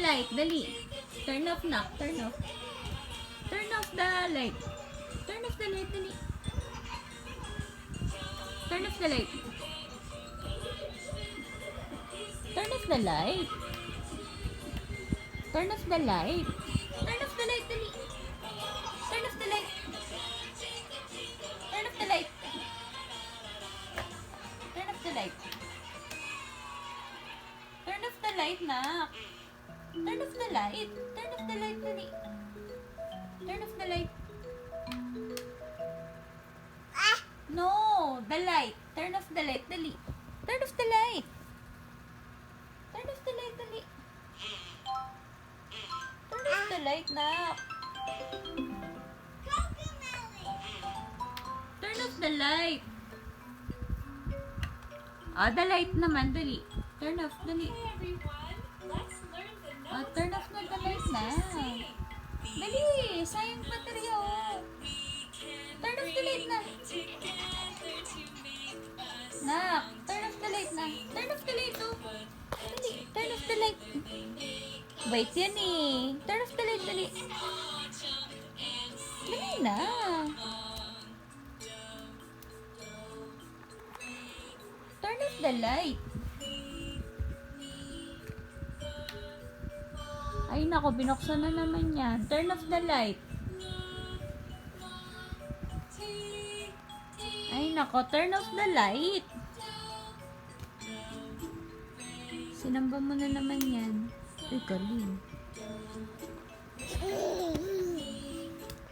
light. Dali. Turn off na. Turn off. Turn off the light. Turn off the light. Dali. Turn off the light. Turn off the light. Turn off the light. Turn off the light. Dali. Turn off the light. Turn off the light. Turn off the light. Turn off the light, nak. Turn off the light. Turn off the light, dali. Turn off the light. No, the light. Turn off the light, dali. Turn off the light. Turn off the light, dali. Turn off the light, nak. Turn off the light. The light naman, dali. Turn off, dali. Turn off na the light na. Dali, sayang baterya, oh. Turn off the light na. Nak, turn off the light na. Turn off the light, oh. Dali, turn off the light. Wait yan eh. Turn off the light, dali. Dali na. Turn off the light. Ay nako, binuksan na naman yan. Turn off the light. Ay nako, turn off the light. Sinamba mo na naman yan. Ay, galing.